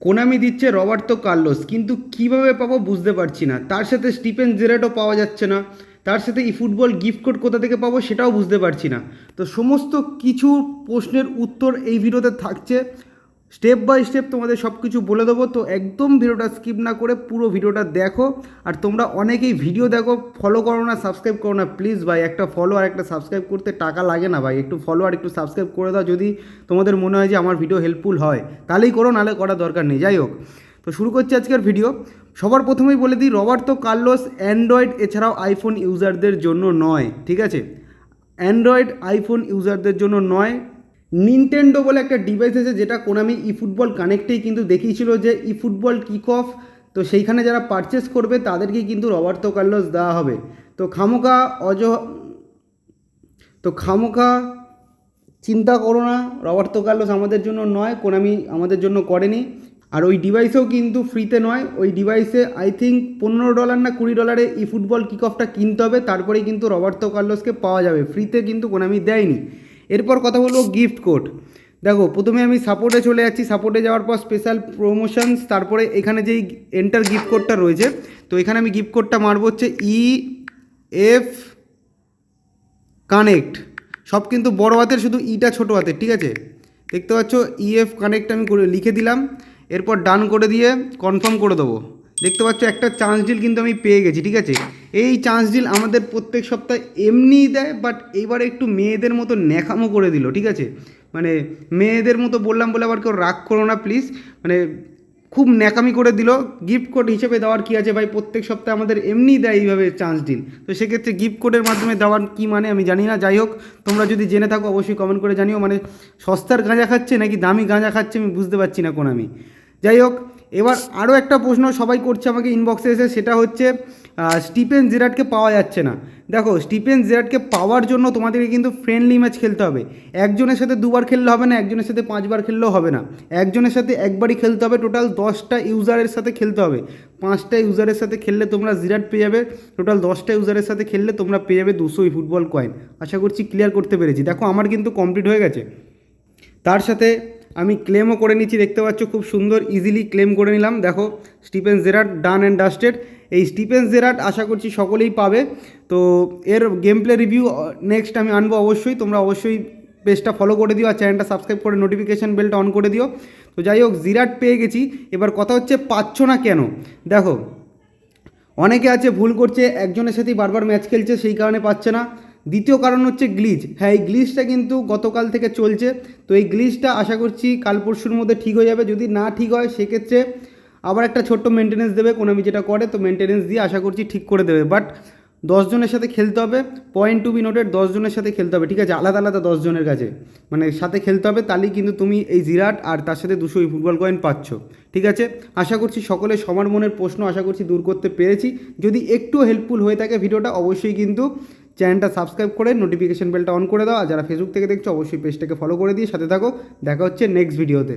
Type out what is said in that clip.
Konami দিচ্ছে Roberto Carlos, কিন্তু কিভাবে পাবো বুঝতে পারছি না। তার সাথে স্টিফেন জেরার্ডও পাওয়া যাচ্ছে না। তার সাথে ই ফুটবল গিফট কোড কোথা থেকে পাবো সেটাও বুঝতে পারছি না। তো সমস্ত কিছু প্রশ্নের উত্তর এই ভিডিওতে থাকছে। স্টেপ বাই স্টেপ তোমাদের সব কিছু বলে দেবো। তো একদম ভিডিওটা স্কিপ না করে পুরো ভিডিওটা দেখো। আর তোমরা অনেকেই ভিডিও দেখো, ফলো করো না, সাবস্ক্রাইব করো না। প্লিজ ভাই, একটা ফলো আর একটা সাবস্ক্রাইব করতে টাকা লাগে না ভাই। একটু ফলো আর একটু সাবস্ক্রাইব করে দাও যদি তোমাদের মনে হয় যে আমার ভিডিও হেল্পফুল হয়, তাহলেই করো, নাহলে করার দরকার নেই। যাই হোক, তো শুরু করছি আজকের ভিডিও। সবার প্রথমেই বলে দিই, রবার্তো কার্লোস অ্যান্ড্রয়েড এছাড়াও আইফোন ইউজারদের জন্য নয়, ঠিক আছে? অ্যান্ড্রয়েড আইফোন ইউজারদের জন্য নয়। নিনটেন্ডো বলে একটা ডিভাইস আছে, যেটা কোনামি ই ফুটবল কানেক্টেই কিন্তু দেখিয়েছিল যে ই ফুটবল কিক অফ। তো সেইখানে যারা পারচেস করবে তাদেরকেই কিন্তু রবার্তো কার্লোস দেওয়া হবে। তো খামোকা খামোকা চিন্তা করো না, রবার্তো কার্লোস আমাদের জন্য নয়, কোনামি আমাদের জন্য করেনি। আর ওই ডিভাইসেও কিন্তু ফ্রিতে নয়। ওই ডিভাইসে আই থিঙ্ক $15 না $20 ই ফুটবল কিক অফটা কিনতে হবে, তারপরেই কিন্তু রবার্তো কার্লোসকে পাওয়া যাবে। ফ্রিতে কিন্তু কোনামি দেয়নি। এরপর কথা বলবো গিফট কোড। দেখো, প্রথমে আমি সাপোর্টে চলে যাচ্ছি। সাপোর্টে যাওয়ার পর স্পেশাল প্রমোশনস, তারপরে এখানে যেই এন্টার গিফট কোডটা রয়েছে, তো এখানে আমি গিফট কোডটা মারবো হচ্ছে EF কানেক্ট। সব কিন্তু বড় হাতের, শুধু ইটা ছোট হাতের, ঠিক আছে? দেখতে পাচ্ছ EF কানেক্ট আমি করে লিখে দিলাম। এরপর ডান করে দিয়ে কনফার্ম করে দেবো। দেখতে পাচ্ছ একটা চান্স ডিল কিন্তু আমি পেয়ে গেছি, ঠিক আছে? এই চান্স ডিল আমাদের প্রত্যেক সপ্তাহে এমনিই দেয়, বাট এইবারে একটু মেয়েদের মতো ন্যাকামো করে দিল, ঠিক আছে? মানে মেয়েদের মতো বললাম বলে আবার কেউ রাগ করো না প্লিজ। মানে খুব ন্যাকামি করে দিল। গিফট কোড হিসেবে দেওয়ার কী আছে ভাই? প্রত্যেক সপ্তাহে আমাদের এমনিই দেয় এইভাবে চান্স ডিল। তো সেক্ষেত্রে গিফট কোডের মাধ্যমে দেওয়ার কী মানে আমি জানি না। যাই হোক, তোমরা যদি জেনে থাকো অবশ্যই কমেন্ট করে জানিও। মানে সস্তার গাঁজা খাচ্ছে নাকি দামি গাঁজা খাচ্ছে আমি বুঝতে পারছি না কোন আমি। যাই হোক, এবার আরও একটা প্রশ্ন সবাই করছে আমাকে ইনবক্সে এসে, সেটা হচ্ছে স্টিফেন জেরার্ডকে পাওয়া যাচ্ছে না। দেখো, স্টিফেন জেরার্ডকে পাওয়ার জন্য তোমাদেরকে কিন্তু ফ্রেন্ডলি ম্যাচ খেলতে হবে। একজনের সাথে দুবার খেললে হবে না, একজনের সাথে 5বার খেললেও হবে না। একজনের সাথে একবারই খেলতে হবে। টোটাল 10টা ইউজারের সাথে খেলতে হবে। 5টা ইউজারের সাথে খেললে তোমরা জিরাট পেয়ে যাবে। টোটাল 10টা ইউজারের সাথে খেললে তোমরা পেয়ে যাবে 200 ফুটবল কয়েন। আশা করছি ক্লিয়ার করতে পেরেছি। দেখো, আমার কিন্তু কমপ্লিট হয়ে গেছে। তার সাথে আমি ক্লেমও করে নিচ্ছি। দেখতে পাচ্ছ খুব সুন্দর ইজিলি ক্লেম করে নিলাম। দেখো, Stephen Gerrard done and dusted. এই স্টিফেন জেরার্ড আশা করছি সকলেই পাবে। তো এর গেম প্লে রিভিউ নেক্সট আমি আনবো অবশ্যই। তোমরা অবশ্যই পেজটা ফলো করে দিও আর চ্যানেলটা সাবস্ক্রাইব করে নোটিফিকেশান বেলটা অন করে দিও। তো যাই হোক, জিরাট পেয়ে গেছি। এবার কথা হচ্ছে পাচ্ছ না কেন। দেখো, অনেকে আছে ভুল করছে, একজনের সাথেই বারবার ম্যাচ খেলছে, সেই কারণে পাচ্ছে না। দ্বিতীয় কারণ হচ্ছে গ্লিচ। হ্যাঁ, এই গ্লিচটা কিন্তু গতকাল থেকে চলছে। তো এই গ্লিচটা আশা করছি কাল পরশুর মধ্যে ঠিক হয়ে যাবে। যদি না ঠিক হয় সেক্ষেত্রে আবার একটা ছোট্ট মেনটেনেন্স দেবে কোনামি, যেটা করে। তো মেনটেনেন্স দিয়ে আশা করছি ঠিক করে দেবে। বাট 10 জনের সাথে খেলতে হবে। পয়েন্ট টু বি নোটেড, 10 জনের সাথে খেলতে হবে, ঠিক আছে? আলাদা আলাদা 10 জনের কাছে মানে সাথে খেলতে হবে, তাহলেই কিন্তু তুমি এই জিরাট আর তার সাথে 200 ফুটবল কয়েন পাচ্ছ, ঠিক আছে? আশা করছি সকলে সবার মনের প্রশ্ন আশা করছি দূর করতে পেরেছি। যদি একটু হেল্পফুল হয়ে থাকে ভিডিওটা, অবশ্যই কিন্তু চ্যানেলটা সাবস্ক্রাইব করে নোটিফিকেশন বেলটা অন করে দাও। আর যারা ফেসবুক থেকে দেখছো অবশ্যই পেজটাকে ফলো করে দিয়ে সাথে থাকো। দেখা হচ্ছে নেক্সট ভিডিওতে।